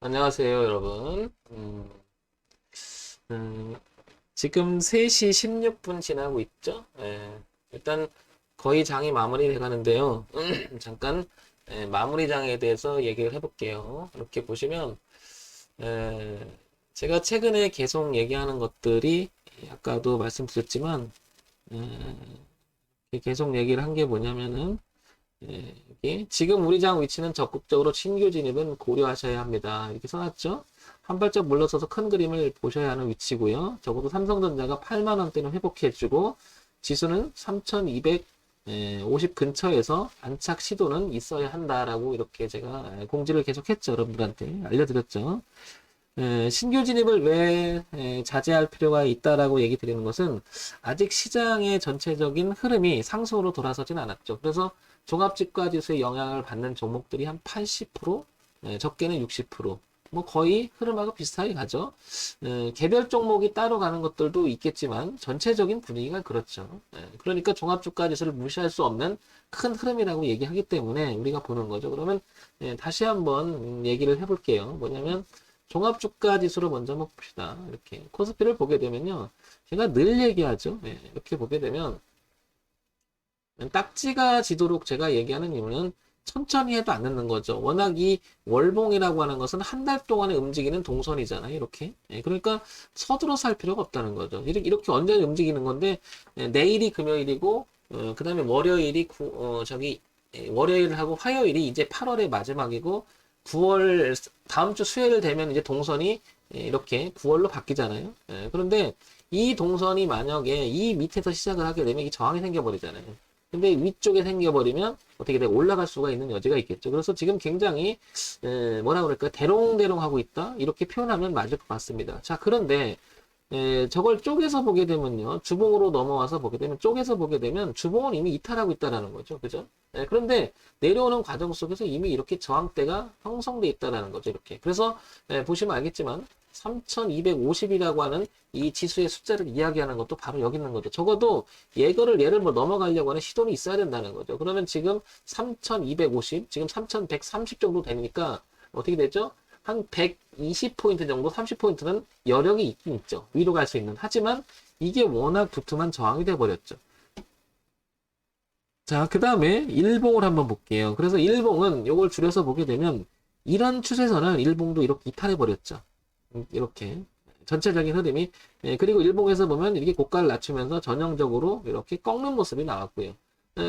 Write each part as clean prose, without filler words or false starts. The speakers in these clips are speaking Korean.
안녕하세요, 여러분. 음, 지금 3시 16분 지나고 있죠? 일단 거의 장이 마무리돼 가는데요. 잠깐 마무리 장에 대해서 얘기를 해볼게요. 이렇게 보시면 에, 제가 최근에 계속 얘기하는 것들이 아까도 말씀드렸지만 계속 얘기를 한 게 뭐냐면은 여기 지금 우리 장 위치는 적극적으로 신규 진입은 고려하셔야 합니다. 이렇게 써놨죠? 한 발짝 물러서서 큰 그림을 보셔야 하는 위치고요. 적어도 삼성전자가 8만 원대는 회복해주고 지수는 3,250 근처에서 안착 시도는 있어야 한다라고 이렇게 제가 공지를 계속했죠. 여러분들한테 알려드렸죠. 신규 진입을 왜 자제할 필요가 있다라고 얘기 드리는 것은 아직 시장의 전체적인 흐름이 상승으로 돌아서진 않았죠. 그래서 종합지가 지수의 영향을 받는 종목들이 한 80%, 적게는 60%, 뭐 거의 흐름하고 비슷하게 가죠. 개별 종목이 따로 가는 것들도 있겠지만 전체적인 분위기가 그렇죠. 그러니까 종합주가 지수를 무시할 수 없는 큰 흐름이라고 얘기하기 때문에 우리가 보는 거죠. 그러면 다시 한번 얘기를 해볼게요. 뭐냐면 종합주가 지수로 먼저 한번 봅시다. 이렇게 코스피를 보게 되면요. 제가 늘 얘기하죠. 이렇게 보게 되면 딱지가 지도록 제가 얘기하는 이유는 천천히 해도 안 늦는 거죠. 워낙 이 월봉이라고 하는 것은 한 달 동안에 움직이는 동선이잖아요. 이렇게. 그러니까 서두러 살 필요가 없다는 거죠. 이렇게 언제나 움직이는 건데 내일이 금요일이고 그 다음에 월요일이 월요일하고 화요일이 이제 8월의 마지막이고 9월 다음 주 수요일 되면 이제 동선이 이렇게 9월로 바뀌잖아요. 그런데 이 동선이 만약에 이 밑에서 시작을 하게 되면 이 저항이 생겨버리잖아요. 근데 위쪽에 생겨버리면 어떻게 돼? 올라갈 수가 있는 여지가 있겠죠. 그래서 지금 굉장히 뭐라 그럴까? 대롱대롱 하고 있다? 이렇게 표현하면 맞을 것 같습니다. 자, 그런데 저걸 쪼개서 보게 되면요. 주봉으로 넘어와서 보게 되면 쪼개서 보게 되면 주봉은 이미 이탈하고 있다라는 거죠. 그죠? 그런데 내려오는 과정 속에서 이미 이렇게 저항대가 형성돼 있다라는 거죠. 이렇게. 그래서 보시면 알겠지만 3250이라고 하는 이 지수의 숫자를 이야기하는 것도 바로 여기 있는 거죠. 적어도 예를 뭐 넘어가려고 하는 시도는 있어야 된다는 거죠. 그러면 지금 3250, 지금 3130 정도 되니까 어떻게 되죠? 한 120포인트 정도, 30포인트는 여력이 있긴 있죠. 위로 갈 수 있는. 하지만 이게 워낙 두툼한 저항이 돼버렸죠. 자, 그 다음에 일봉을 한번 볼게요. 그래서 일봉은 요걸 줄여서 보게 되면 이런 추세선을 일봉도 이렇게 이탈해버렸죠. 이렇게. 전체적인 흐름이. 그리고 일봉에서 보면 이렇게 고가를 낮추면서 전형적으로 이렇게 꺾는 모습이 나왔고요.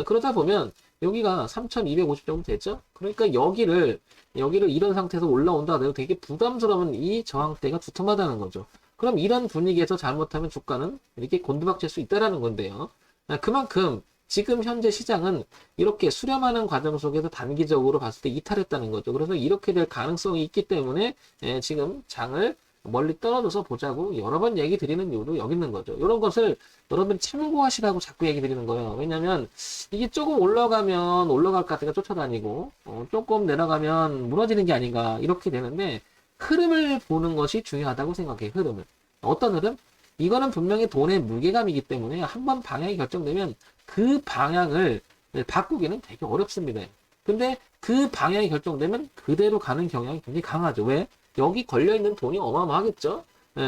그러다 보면 여기가 3250 정도 되죠? 그러니까 여기를 이런 상태에서 올라온다 하더라도 되게 부담스러운 이 저항대가 두툼하다는 거죠. 그럼 이런 분위기에서 잘못하면 주가는 이렇게 곤두박질 수 있다라는 건데요. 그만큼 지금 현재 시장은 이렇게 수렴하는 과정 속에서 단기적으로 봤을 때 이탈했다는 거죠. 그래서 이렇게 될 가능성이 있기 때문에 지금 장을 멀리 떨어져서 보자고 여러 번 얘기 드리는 이유도 여기 있는 거죠. 이런 것을 여러분 참고하시라고 자꾸 얘기 드리는 거예요. 왜냐면 이게 조금 올라가면 올라갈 것 같으니까 쫓아다니고 조금 내려가면 무너지는 게 아닌가 이렇게 되는데 흐름을 보는 것이 중요하다고 생각해요. 흐름을. 어떤 흐름? 이거는 분명히 돈의 무게감이기 때문에 한번 방향이 결정되면 그 방향을 바꾸기는 되게 어렵습니다. 근데 그 방향이 결정되면 그대로 가는 경향이 굉장히 강하죠. 왜? 여기 걸려있는 돈이 어마어마하겠죠?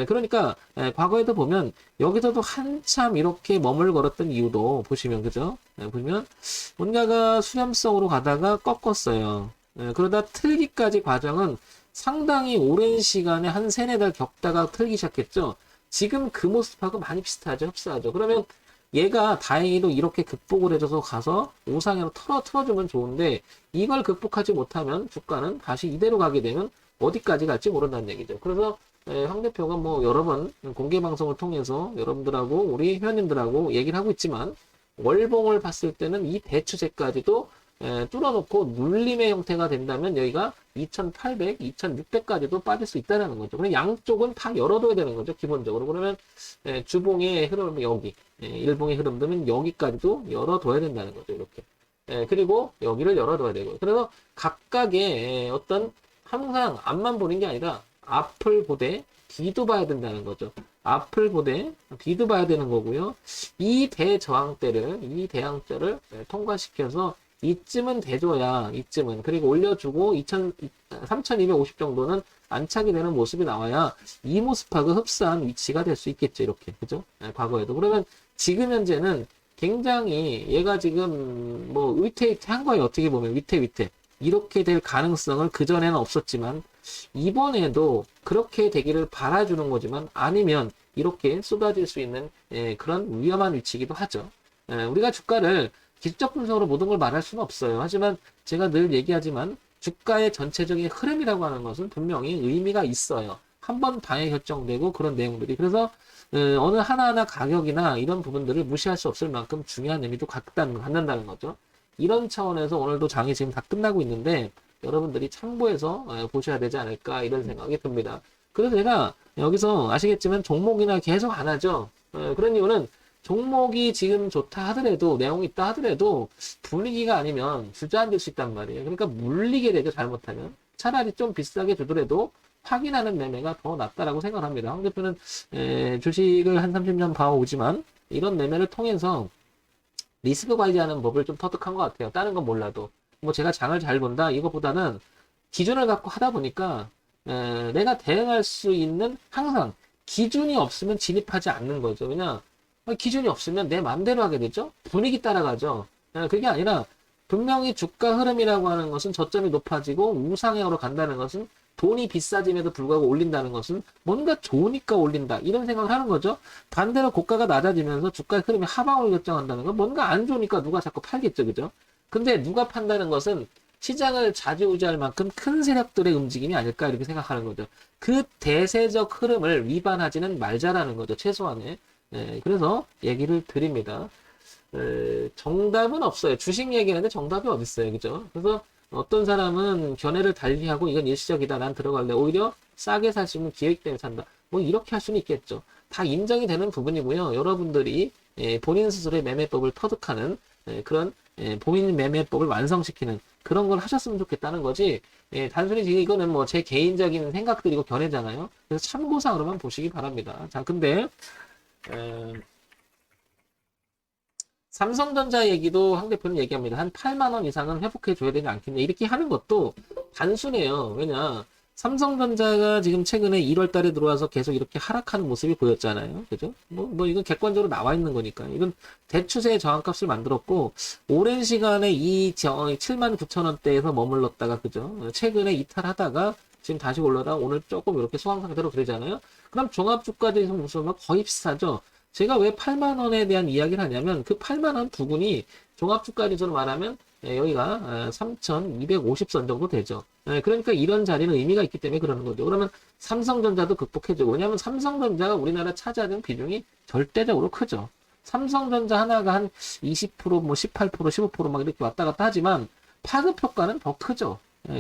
그러니까 과거에도 보면 여기서도 한참 이렇게 머물걸었던 이유도 보시면 그죠? 보시면 뭔가가 수렴성으로 가다가 꺾었어요. 그러다 틀기까지 과정은 상당히 오랜 시간에 한 세네 달 겪다가 틀기 시작했죠. 지금 그 모습하고 많이 비슷하죠. 흡사하죠. 그러면 얘가 다행히도 이렇게 극복을 해줘서 가서 우상향으로 틀어주면 좋은데 이걸 극복하지 못하면 주가는 다시 이대로 가게 되면 어디까지 갈지 모른다는 얘기죠. 그래서 황 대표가 뭐 여러 번 공개 방송을 통해서 여러분들하고 우리 회원님들하고 얘기를 하고 있지만 월봉을 봤을 때는 이 대추세까지도 뚫어놓고 눌림의 형태가 된다면 여기가 2800, 2600까지도 빠질 수 있다는 거죠. 그럼 양쪽은 다 열어둬야 되는 거죠. 기본적으로. 그러면 주봉의 흐름은 여기, 일봉의 흐름들은 여기까지도 열어둬야 된다는 거죠. 이렇게. 그리고 여기를 열어둬야 되고. 그래서 각각의 어떤 항상 앞만 보는 게 아니라 앞을 보되 뒤도 봐야 된다는 거죠. 앞을 보되 뒤도 봐야 되는 거고요. 이 대저항대를, 이 대항대를 통과시켜서 이쯤은 대줘야, 이쯤은. 그리고 올려주고 3250 정도는 안착이 되는 모습이 나와야 이 모습하고 흡사한 위치가 될 수 있겠죠. 이렇게. 그죠? 과거에도. 그러면 지금 현재는 굉장히 얘가 지금 뭐 위태위태한 거예요. 어떻게 보면 위태위태. 이렇게 될 가능성은 그전에는 없었지만 이번에도 그렇게 되기를 바라주는 거지만 아니면 이렇게 쏟아질 수 있는 그런 위험한 위치이기도 하죠. 우리가 주가를 기술적 분석으로 모든 걸 말할 수는 없어요. 하지만 제가 늘 얘기하지만 주가의 전체적인 흐름이라고 하는 것은 분명히 의미가 있어요. 한번 방에 결정되고 그런 내용들이. 그래서 어느 하나하나 가격이나 이런 부분들을 무시할 수 없을 만큼 중요한 의미도 갖는다는 거죠. 이런 차원에서 오늘도 장이 지금 다 끝나고 있는데 여러분들이 참고해서 보셔야 되지 않을까 이런 생각이 듭니다. 그래서 제가 여기서 아시겠지만 종목이나 계속 안 하죠. 그런 이유는 종목이 지금 좋다 하더라도 내용이 있다 하더라도 분위기가 아니면 주저앉을 수 있단 말이에요. 그러니까 물리게 되죠. 잘못하면. 차라리 좀 비싸게 주더라도 확인하는 매매가 더 낫다라고 생각합니다. 황 대표는 주식을 한 30년 봐오지만 이런 매매를 통해서 리스크 관리하는 법을 좀 터득한 것 같아요. 다른 건 몰라도. 뭐 제가 장을 잘 본다 이것보다는 기준을 갖고 하다 보니까 내가 대응할 수 있는 항상 기준이 없으면 진입하지 않는 거죠. 왜냐 기준이 없으면 내 마음대로 하게 되죠. 분위기 따라가죠. 그게 아니라 분명히 주가 흐름이라고 하는 것은 저점이 높아지고 우상향으로 간다는 것은 돈이 비싸짐에도 불구하고 올린다는 것은 뭔가 좋으니까 올린다 이런 생각을 하는 거죠. 반대로 고가가 낮아지면서 주가의 흐름이 하방으로 결정한다는 건 뭔가 안 좋으니까 누가 자꾸 팔겠죠. 그죠? 근데 누가 판다는 것은 시장을 좌지우지할 만큼 큰 세력들의 움직임이 아닐까 이렇게 생각하는 거죠. 그 대세적 흐름을 위반하지는 말자라는 거죠. 최소한의. 그래서 얘기를 드립니다. 정답은 없어요. 주식 얘기하는데 정답이 어디 있어요. 그죠? 그래서 어떤 사람은 견해를 달리하고 이건 일시적이다. 난 들어갈래. 오히려 싸게 살 수 있는 기회이기 때문에 산다. 뭐 이렇게 할 수는 있겠죠. 다 인정이 되는 부분이고요. 여러분들이 본인 스스로의 매매법을 터득하는 그런 본인 매매법을 완성시키는 그런 걸 하셨으면 좋겠다는 거지. 단순히 지금 이거는 뭐 제 개인적인 생각들이고 견해잖아요. 그래서 참고상으로만 보시기 바랍니다. 자, 근데 삼성전자 얘기도 황 대표는 얘기합니다. 한 8만 원 이상은 회복해 줘야 되지 않겠냐. 이렇게 하는 것도 단순해요. 왜냐 삼성전자가 지금 최근에 1월 달에 들어와서 계속 이렇게 하락하는 모습이 보였잖아요. 그죠? 뭐 이건 객관적으로 나와 있는 거니까. 이건 대추세의 저항값을 만들었고 오랜 시간에 이 79,000원대에서 머물렀다가 그죠? 최근에 이탈하다가 지금 다시 올라다가 오늘 조금 이렇게 소강 상태로 그러잖아요. 그럼 종합주가지수 모습은 거의 비슷하죠. 제가 왜 8만 원에 대한 이야기를 하냐면 그 8만 원 부근이 종합주가지수로 말하면 여기가 3,250선 정도 되죠. 그러니까 이런 자리는 의미가 있기 때문에 그러는 거죠. 그러면 삼성전자도 극복해주고 왜냐하면 삼성전자가 우리나라 차지하는 비중이 절대적으로 크죠. 삼성전자 하나가 한 20%, 뭐 18%, 15% 막 이렇게 왔다 갔다 하지만 파급 효과는 더 크죠.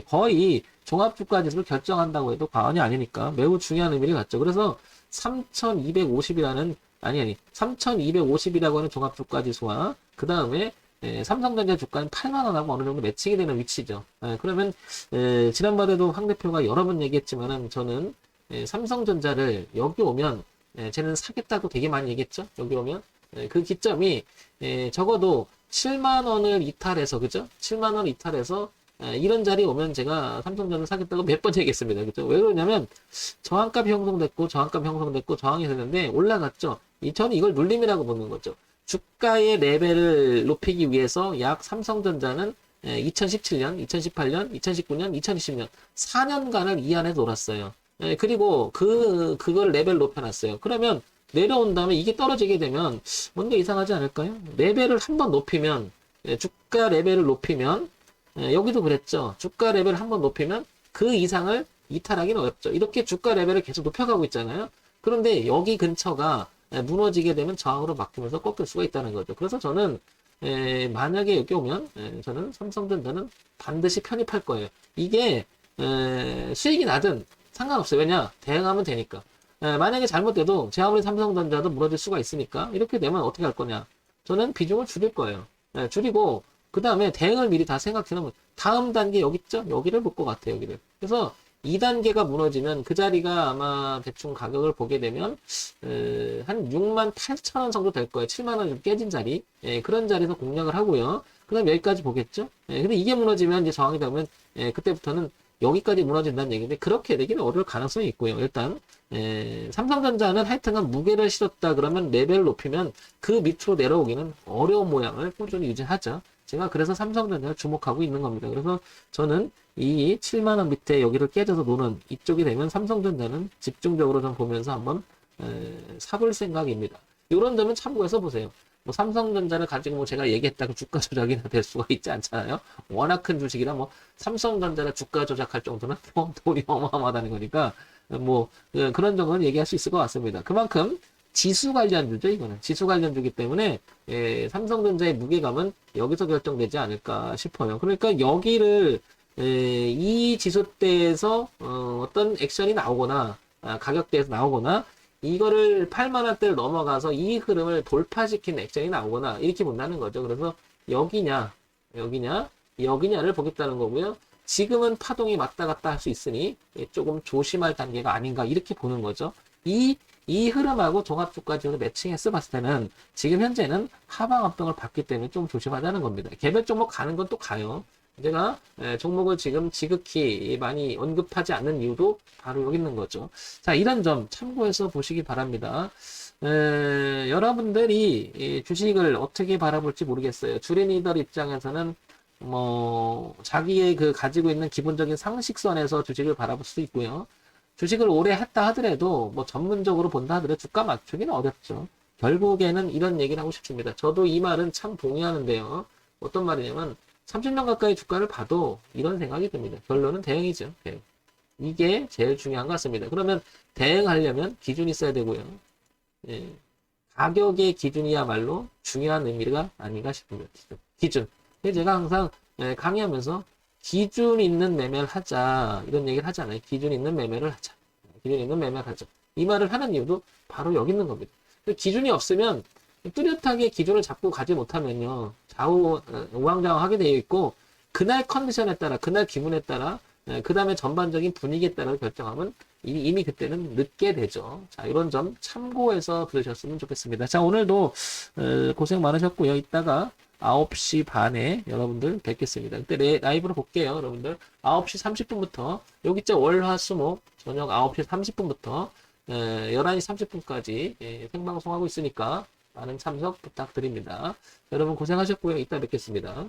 거의 종합주가지수를 결정한다고 해도 과언이 아니니까 매우 중요한 의미를 갖죠. 그래서 3,250이라는 3,250이라고 하는 종합주가지수와 그 다음에 삼성전자 주가는 8만원하고 어느 정도 매칭이 되는 위치죠. 그러면 지난번에도 황 대표가 여러 번 얘기했지만은 저는 삼성전자를 여기 오면 쟤는 사겠다고 되게 많이 얘기했죠. 여기 오면 그 기점이 적어도 7만원을 이탈해서 그죠? 7만원 이탈해서 이런 자리에 오면 제가 삼성전자 사겠다고 몇 번 얘기했습니다. 그죠? 왜 그러냐면 저항값이 형성됐고 저항이 되는데 올라갔죠. 저는 이걸 눌림이라고 보는 거죠. 주가의 레벨을 높이기 위해서 약 삼성전자는 2017년, 2018년, 2019년, 2020년 4년간을 이 안에 놀았어요. 그리고 그걸 레벨 높여놨어요. 그러면 내려온 다음에 이게 떨어지게 되면 뭔가 이상하지 않을까요? 레벨을 한번 높이면 주가 레벨을 높이면 여기도 그랬죠. 주가 레벨을 한번 높이면 그 이상을 이탈하기는 어렵죠. 이렇게 주가 레벨을 계속 높여가고 있잖아요. 그런데 여기 근처가 무너지게 되면 저항으로 바뀌면서 꺾일 수가 있다는 거죠. 그래서 저는 만약에 여기 오면 저는 삼성전자는 반드시 편입할 거예요. 이게 수익이 나든 상관없어요. 왜냐? 대응하면 되니까. 만약에 잘못돼도 제 아무리 삼성전자도 무너질 수가 있으니까 이렇게 되면 어떻게 할 거냐? 저는 비중을 줄일 거예요. 줄이고 그 다음에 대응을 미리 다 생각해 놓으면 다음 단계 여기 있죠? 여기를 볼 것 같아요. 여기를. 그래서 2단계가 무너지면 그 자리가 아마 대충 가격을 보게 되면 한 6만 8천 원 정도 될 거예요. 7만 원 좀 깨진 자리. 예, 그런 자리에서 공략을 하고요. 그 다음 여기까지 보겠죠. 예, 근데 이게 무너지면 이제 저항이 되면 그때부터는 여기까지 무너진다는 얘기인데 그렇게 되기는 어려울 가능성이 있고요. 일단 삼성전자는 하여튼간 무게를 실었다 그러면 레벨을 높이면 그 밑으로 내려오기는 어려운 모양을 꾸준히 유지하죠. 제가 그래서 삼성전자를 주목하고 있는 겁니다. 그래서 저는 이 7만원 밑에 여기를 깨져서 노는 이쪽이 되면 삼성전자는 집중적으로 좀 보면서 한번 사볼 생각입니다. 이런 점은 참고해서 보세요. 뭐 삼성전자를 가지고 뭐 제가 얘기했다고 주가 조작이나 될 수가 있지 않잖아요. 워낙 큰 주식이라 뭐 삼성전자를 주가 조작할 정도는 뭐 돈이 어마어마하다는 거니까 뭐 그런 점은 얘기할 수 있을 것 같습니다. 그만큼 지수 관련주죠, 이거는. 지수 관련주기 때문에 삼성전자의 무게감은 여기서 결정되지 않을까 싶어요. 그러니까 여기를 이 지수대에서 어떤 액션이 나오거나 가격대에서 나오거나 이거를 8만원대를 넘어가서 이 흐름을 돌파시키는 액션이 나오거나 이렇게 본다는 거죠. 그래서 여기냐를 보겠다는 거고요. 지금은 파동이 왔다 갔다 할 수 있으니 조금 조심할 단계가 아닌가 이렇게 보는 거죠. 이 흐름하고 종합주가지수를 매칭해서 봤을 때는 지금 현재는 하방 압력을 받기 때문에 좀 조심하자는 겁니다. 개별 종목 가는 건 또 가요. 제가 종목을 지금 지극히 많이 언급하지 않는 이유도 바로 여기 있는 거죠. 자, 이런 점 참고해서 보시기 바랍니다. 여러분들이 주식을 어떻게 바라볼지 모르겠어요. 주린이들 입장에서는 뭐 자기의 그 가지고 있는 기본적인 상식선에서 주식을 바라볼 수도 있고요. 주식을 오래 했다 하더라도 뭐 전문적으로 본다 하더라도 주가 맞추기는 어렵죠. 결국에는 이런 얘기를 하고 싶습니다. 저도 이 말은 참 동의하는데요. 어떤 말이냐면 30년 가까이 주가를 봐도 이런 생각이 듭니다. 결론은 대응이죠. 대응. 이게 제일 중요한 것 같습니다. 그러면 대응하려면 기준이 있어야 되고요. 예. 가격의 기준이야말로 중요한 의미가 아닌가 싶습니다. 기준. 제가 항상 강의하면서 기준 있는 매매를 하자 이런 얘기를 하잖아요. 기준 있는 매매를 하자. 기준 있는 매매를 하자. 이 말을 하는 이유도 바로 여기 있는 겁니다. 기준이 없으면 뚜렷하게 기준을 잡고 가지 못하면요. 좌우 우왕좌왕하게 되어 있고 그날 컨디션에 따라 그날 기분에 따라 그 다음에 전반적인 분위기에 따라 결정하면 이미 그때는 늦게 되죠. 자, 이런 점 참고해서 들으셨으면 좋겠습니다. 자, 오늘도 고생 많으셨고요. 이따가 9시 반에 여러분들 뵙겠습니다. 그때 라이브로 볼게요. 여러분들 9시 30분부터 여기 있죠. 월화수목 저녁 9시 30분부터 11시 30분까지 생방송하고 있으니까 많은 참석 부탁드립니다. 여러분 고생하셨고요. 이따 뵙겠습니다.